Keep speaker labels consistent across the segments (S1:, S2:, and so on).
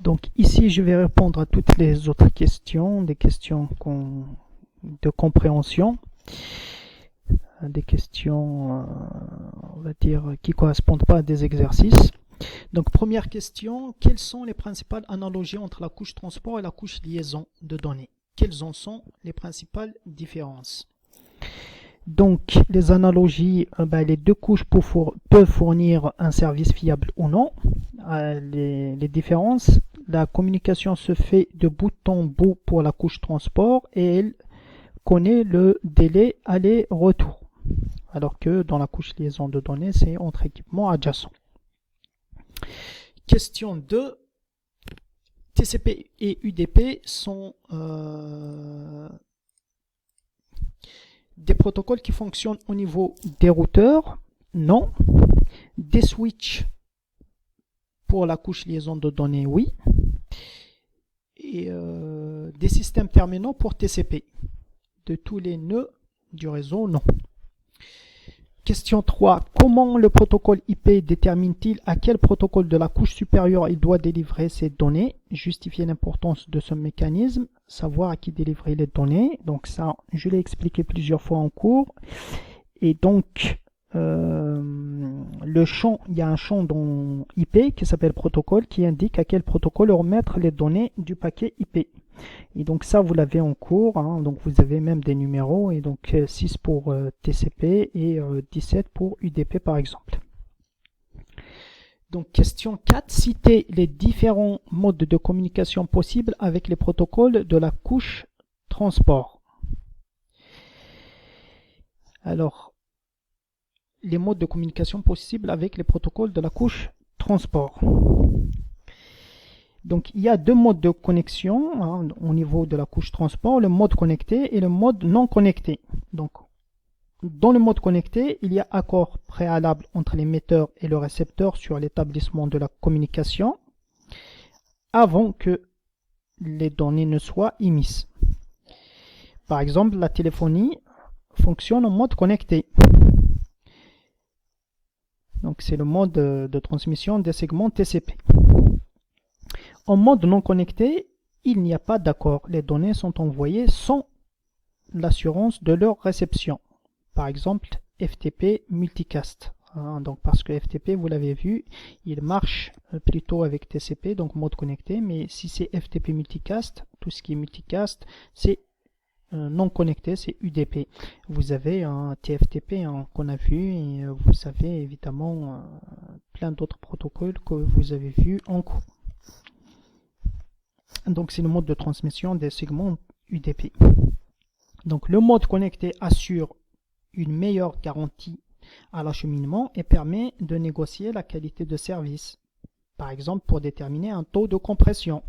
S1: Donc ici, je vais répondre à toutes les autres questions, des questions de compréhension, des questions, on va dire, qui ne correspondent pas à des exercices. Donc première question, quelles sont les principales analogies entre la couche transport et la couche liaison de données? Quelles en sont les principales différences? Donc les analogies, les deux couches peuvent fournir un service fiable ou non. Les différences, la communication se fait de bout en bout pour la couche transport et elle connaît le délai aller-retour. Alors que dans la couche liaison de données, c'est entre équipements adjacents. Question 2. TCP et UDP sont des protocoles qui fonctionnent au niveau des routeurs? Non. Des switches pour la couche liaison de données? Oui. Et des systèmes terminaux pour TCP? De tous les nœuds du réseau? Non. Question 3. Comment le protocole IP détermine-t-il à quel protocole de la couche supérieure il doit délivrer ces données? Justifier l'importance de ce mécanisme, savoir à qui délivrer les données. Donc ça, je l'ai expliqué plusieurs fois en cours. Et donc, le champ, il y a un champ dans IP qui s'appelle protocole qui indique à quel protocole remettre les données du paquet IP. Et donc ça, vous l'avez en cours, hein, donc vous avez même des numéros, et donc 6 pour TCP et 17 pour UDP par exemple. Donc question 4, citez les différents modes de communication possibles avec les protocoles de la couche transport. Alors, les modes de communication possibles avec les protocoles de la couche transport. Donc il y a deux modes de connexion hein, au niveau de la couche transport, le mode connecté et le mode non connecté. Donc dans le mode connecté, il y a accord préalable entre l'émetteur et le récepteur sur l'établissement de la communication avant que les données ne soient émises. Par exemple, la téléphonie fonctionne en mode connecté. Donc c'est le mode de transmission des segments TCP. En mode non connecté, il n'y a pas d'accord. Les données sont envoyées sans l'assurance de leur réception. Par exemple, FTP multicast. Donc parce que FTP, vous l'avez vu, il marche plutôt avec TCP, donc mode connecté. Mais si c'est FTP multicast, tout ce qui est multicast, c'est non connecté, c'est UDP. Vous avez un TFTP qu'on a vu et vous avez évidemment plein d'autres protocoles que vous avez vus en cours. Donc c'est le mode de transmission des segments UDP. Donc le mode connecté assure une meilleure garantie à l'acheminement et permet de négocier la qualité de service, par exemple pour déterminer un taux de compression.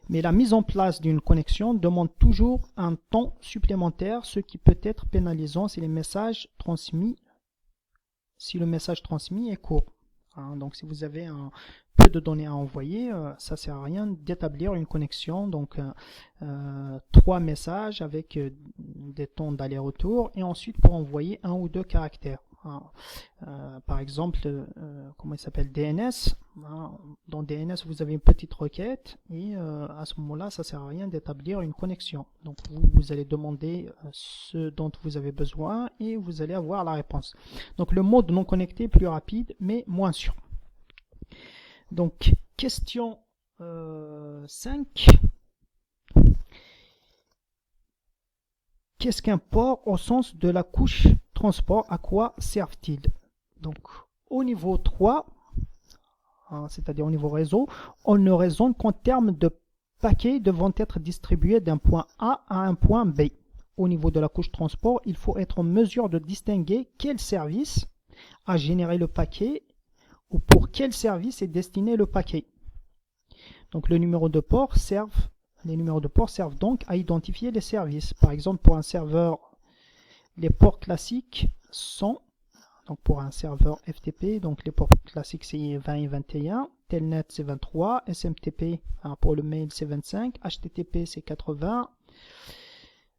S1: Mais la mise en place d'une connexion demande toujours un temps supplémentaire, ce qui peut être pénalisant si le message transmis est court. Donc si vous avez peu de données à envoyer, ça ne sert à rien d'établir une connexion, donc 3 messages avec des temps d'aller-retour et ensuite pour envoyer 1 ou 2 caractères. Par exemple, comment il s'appelle, DNS. Dans DNS, vous avez une petite requête et à ce moment-là, ça ne sert à rien d'établir une connexion. Donc vous allez demander ce dont vous avez besoin et vous allez avoir la réponse. Donc le mode non connecté est plus rapide mais moins sûr. Donc question 5. Qu'est-ce qu'un port au sens de la couche transport? À quoi servent-ils? Donc au niveau 3, c'est-à-dire au niveau réseau, on ne raisonne qu'en termes de paquets devant être distribués d'un point A à un point B. Au niveau de la couche transport, il faut être en mesure de distinguer quel service a généré le paquet ou pour quel service est destiné le paquet. Donc les numéros de port servent donc à identifier les services. Par exemple, pour un serveur, les ports classiques sont, donc pour un serveur FTP, donc les ports classiques c'est 20 et 21, Telnet c'est 23, SMTP pour le mail c'est 25, HTTP c'est 80,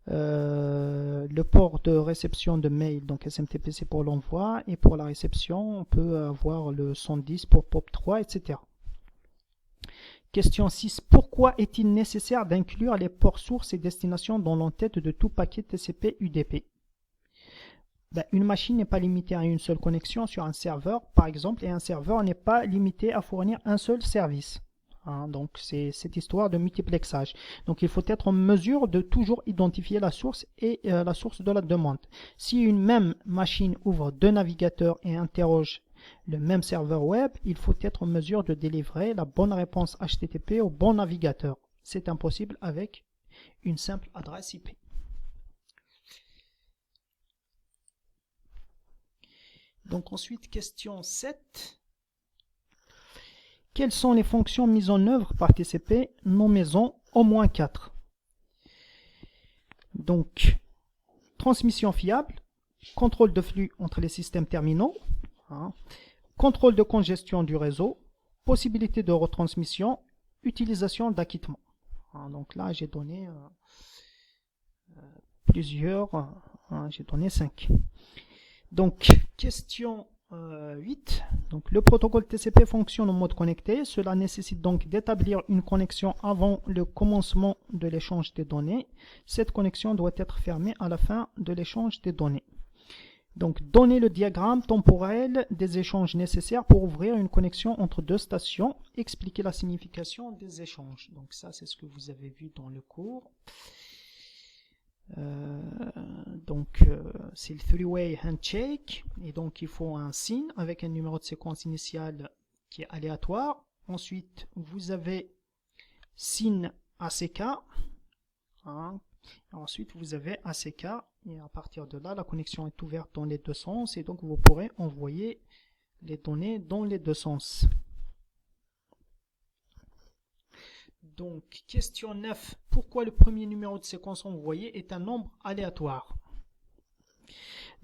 S1: le port de réception de mail, donc SMTP c'est pour l'envoi, et pour la réception on peut avoir le 110 pour POP3, etc. Question 6. Pourquoi est-il nécessaire d'inclure les ports sources et destinations dans l'entête de tout paquet TCP UDP? Une machine n'est pas limitée à une seule connexion sur un serveur, par exemple, et un serveur n'est pas limité à fournir un seul service. Donc c'est cette histoire de multiplexage. Donc il faut être en mesure de toujours identifier la source et la source de la demande. Si une même machine ouvre deux navigateurs et interroge le même serveur web, il faut être en mesure de délivrer la bonne réponse HTTP au bon navigateur. C'est impossible avec une simple adresse IP. Donc ensuite, question 7. Quelles sont les fonctions mises en œuvre par TCP? Nommez-en au moins 4. Donc, transmission fiable, contrôle de flux entre les systèmes terminaux, contrôle de congestion du réseau, possibilité de retransmission, utilisation d'acquittement. Donc là, j'ai donné plusieurs, j'ai donné 5. Donc, question 8. Donc, le protocole TCP fonctionne en mode connecté. Cela nécessite donc d'établir une connexion avant le commencement de l'échange des données. Cette connexion doit être fermée à la fin de l'échange des données. Donc, donner le diagramme temporel des échanges nécessaires pour ouvrir une connexion entre deux stations. Expliquer la signification des échanges. Donc, ça, c'est ce que vous avez vu dans le cours. C'est le three-way handshake, et donc il faut un SYN avec un numéro de séquence initial qui est aléatoire. Ensuite vous avez SYN ACK, ensuite vous avez ACK, et à partir de là la connexion est ouverte dans les deux sens, et donc vous pourrez envoyer les données dans les deux sens. Donc, question 9. Pourquoi le premier numéro de séquence envoyé est un nombre aléatoire?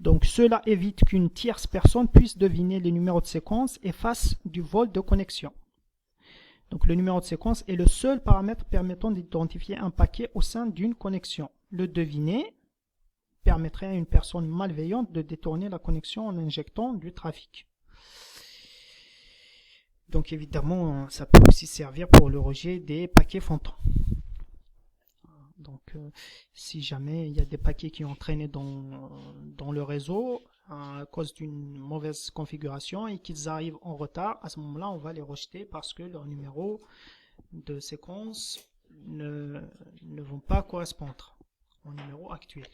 S1: Donc, cela évite qu'une tierce personne puisse deviner les numéros de séquence et fasse du vol de connexion. Donc, le numéro de séquence est le seul paramètre permettant d'identifier un paquet au sein d'une connexion. Le deviner permettrait à une personne malveillante de détourner la connexion en injectant du trafic. Donc évidemment, ça peut aussi servir pour le rejet des paquets fantômes. Donc si jamais il y a des paquets qui ont traîné dans le réseau à cause d'une mauvaise configuration et qu'ils arrivent en retard, à ce moment-là, on va les rejeter parce que leur numéro de séquence ne vont pas correspondre au numéro actuel.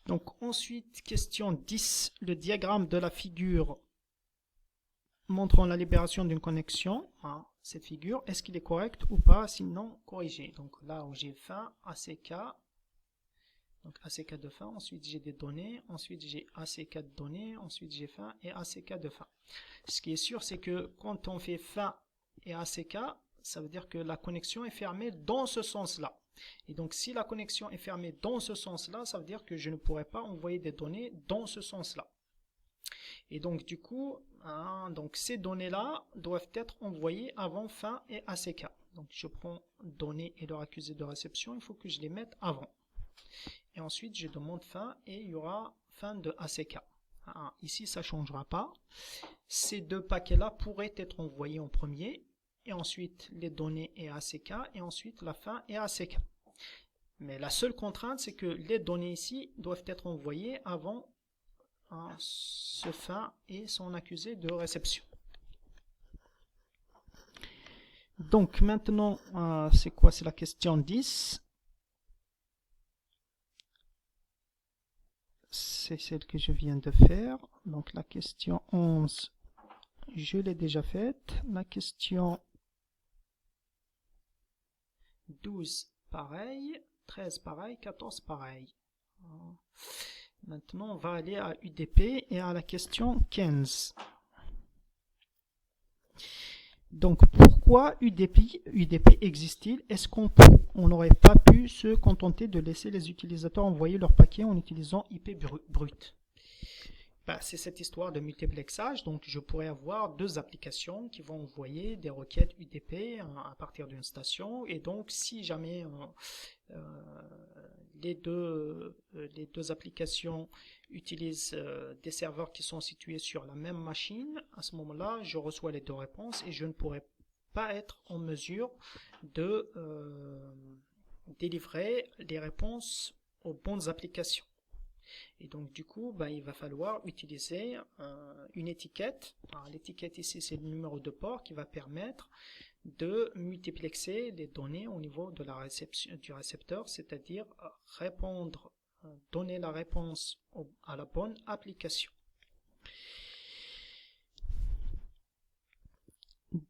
S1: Donc ensuite, question 10, le diagramme de la figure montrant la libération d'une connexion, cette figure, est-ce qu'il est correct ou pas, sinon corrigé. Donc là où j'ai fin, ACK, donc ACK de fin, ensuite j'ai des données, ensuite j'ai ACK de données, ensuite j'ai fin et ACK de fin. Ce qui est sûr, c'est que quand on fait fin et ACK, ça veut dire que la connexion est fermée dans ce sens-là. Et donc si la connexion est fermée dans ce sens-là, ça veut dire que je ne pourrais pas envoyer des données dans ce sens-là. Et donc du coup, donc ces données-là doivent être envoyées avant fin et ACK. Donc je prends données et leur accusé de réception, il faut que je les mette avant. Et ensuite je demande fin et il y aura fin de ACK. Ici ça ne changera pas. Ces deux paquets-là pourraient être envoyés en premier, et ensuite les données et ACK, et ensuite la fin et ACK. Mais la seule contrainte, c'est que les données ici doivent être envoyées avant ce fin et son accusé de réception. Donc maintenant, c'est quoi? C'est la question 10. C'est celle que je viens de faire. Donc la question 11, je l'ai déjà faite. La question 12, pareil. 13, pareil. 14, pareil. Maintenant, on va aller à UDP et à la question 15. Donc, pourquoi UDP existe-t-il? Est-ce qu'on n'aurait pas pu se contenter de laisser les utilisateurs envoyer leur paquet en utilisant IP brut? C'est cette histoire de multiplexage. Donc, je pourrais avoir deux applications qui vont envoyer des requêtes UDP à partir d'une station. Et donc, si jamais les deux applications utilisent des serveurs qui sont situés sur la même machine, à ce moment-là, je reçois les deux réponses et je ne pourrai pas être en mesure de délivrer les réponses aux bonnes applications. Et donc du coup, il va falloir utiliser une étiquette. L'étiquette ici, c'est le numéro de port qui va permettre de multiplexer les données au niveau de la réception du récepteur, c'est-à-dire donner la réponse à la bonne application.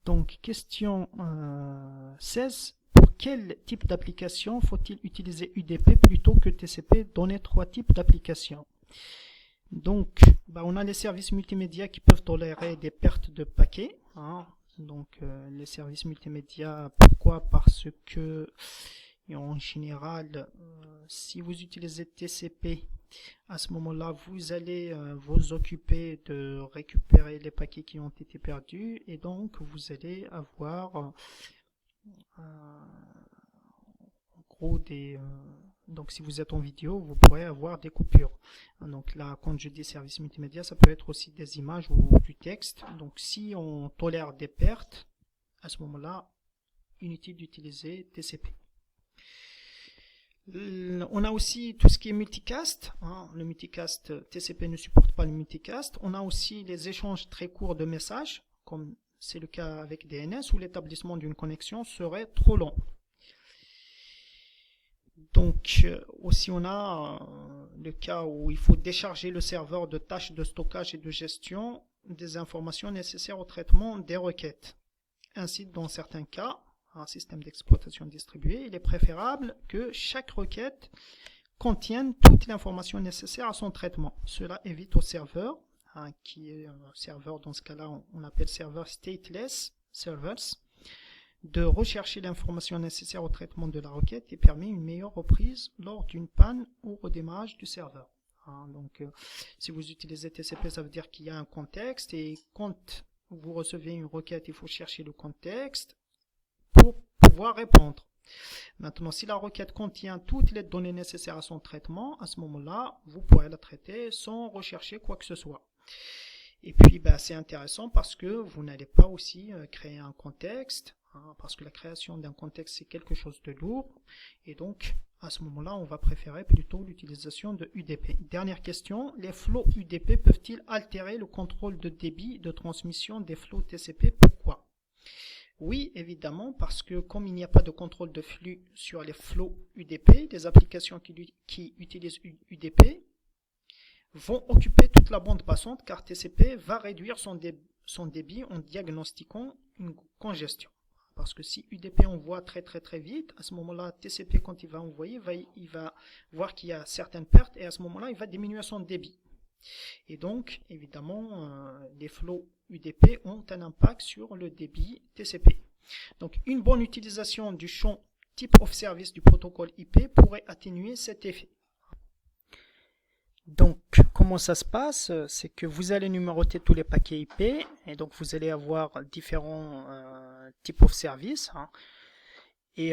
S1: Donc question 16. Pour quel type d'application faut-il utiliser UDP plutôt que TCP? Donner 3 types d'applications. Donc on a les services multimédia qui peuvent tolérer des pertes de paquets. Donc les services multimédia, pourquoi? Parce que en général, si vous utilisez TCP, à ce moment-là, vous allez vous occuper de récupérer les paquets qui ont été perdus, et donc vous allez avoir en gros donc si vous êtes en vidéo, vous pourrez avoir des coupures. Donc là, quand je dis service multimédia, ça peut être aussi des images ou du texte. Donc si on tolère des pertes, à ce moment-là, inutile d'utiliser TCP. On a aussi tout ce qui est multicast. Le multicast, TCP ne supporte pas le multicast. On a aussi les échanges très courts de messages, comme c'est le cas avec DNS, où l'établissement d'une connexion serait trop long. Donc aussi on a le cas où il faut décharger le serveur de tâches de stockage et de gestion des informations nécessaires au traitement des requêtes. Ainsi, dans certains cas, un système d'exploitation distribué, il est préférable que chaque requête contienne toute l'information nécessaire à son traitement. Cela évite au serveur, qui est un serveur, dans ce cas-là on appelle serveur stateless servers, de rechercher l'information nécessaire au traitement de la requête et permet une meilleure reprise lors d'une panne ou redémarrage du serveur. Donc si vous utilisez TCP, ça veut dire qu'il y a un contexte, et quand vous recevez une requête, il faut chercher le contexte pour pouvoir répondre. Maintenant, si la requête contient toutes les données nécessaires à son traitement, à ce moment-là, vous pourrez la traiter sans rechercher quoi que ce soit. Et puis, c'est intéressant parce que vous n'allez pas aussi créer un contexte, parce que la création d'un contexte, c'est quelque chose de lourd. Et donc, à ce moment-là, on va préférer plutôt l'utilisation de UDP. Dernière question, les flots UDP peuvent-ils altérer le contrôle de débit de transmission des flots TCP? Pourquoi? Oui, évidemment, parce que comme il n'y a pas de contrôle de flux sur les flots UDP, les applications qui utilisent UDP vont occuper toute la bande passante, car TCP va réduire son débit en diagnostiquant une congestion. Parce que si UDP envoie très vite, à ce moment-là, TCP, quand il va envoyer, il va voir qu'il y a certaines pertes, et à ce moment-là, il va diminuer son débit. Et donc, évidemment, les flots UDP ont un impact sur le débit TCP. Donc, une bonne utilisation du champ type of service du protocole IP pourrait atténuer cet effet. Donc, comment ça se passe? C'est que vous allez numéroter tous les paquets IP, et donc vous allez avoir différents types of service, et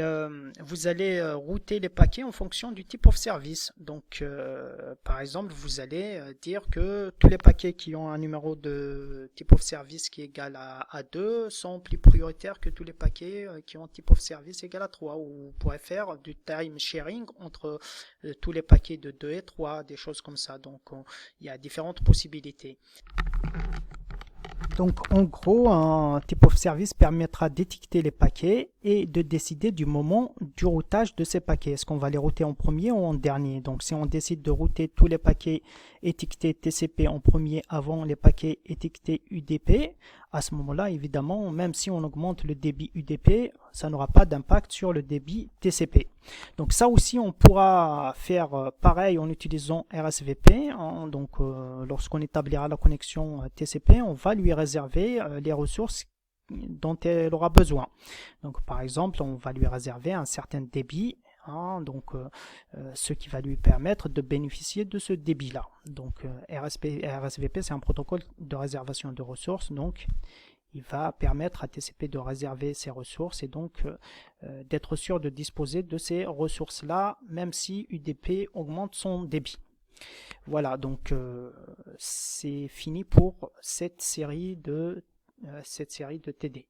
S1: vous allez router les paquets en fonction du type of service. Donc par exemple, vous allez dire que tous les paquets qui ont un numéro de type of service qui est égal à 2 sont plus prioritaires que tous les paquets qui ont type of service égal à 3. Ou vous pourrez faire du time sharing entre tous les paquets de 2 et 3, des choses comme ça. Donc il y a différentes possibilités. Donc en gros, un type of service permettra d'étiqueter les paquets et de décider du moment du routage de ces paquets. Est-ce qu'on va les router en premier ou en dernier? Donc si on décide de router tous les paquets étiquetés TCP en premier avant les paquets étiquetés UDP, à ce moment-là, évidemment, même si on augmente le débit UDP, ça n'aura pas d'impact sur le débit TCP. Donc ça aussi, on pourra faire pareil en utilisant RSVP. Donc lorsqu'on établira la connexion TCP, on va lui réserver les ressources dont elle aura besoin. Donc par exemple, on va lui réserver un certain débit, ce qui va lui permettre de bénéficier de ce débit-là. Donc RSVP, c'est un protocole de réservation de ressources, donc il va permettre à TCP de réserver ses ressources et donc d'être sûr de disposer de ces ressources-là, même si UDP augmente son débit. Voilà, donc c'est fini pour cette série de TD.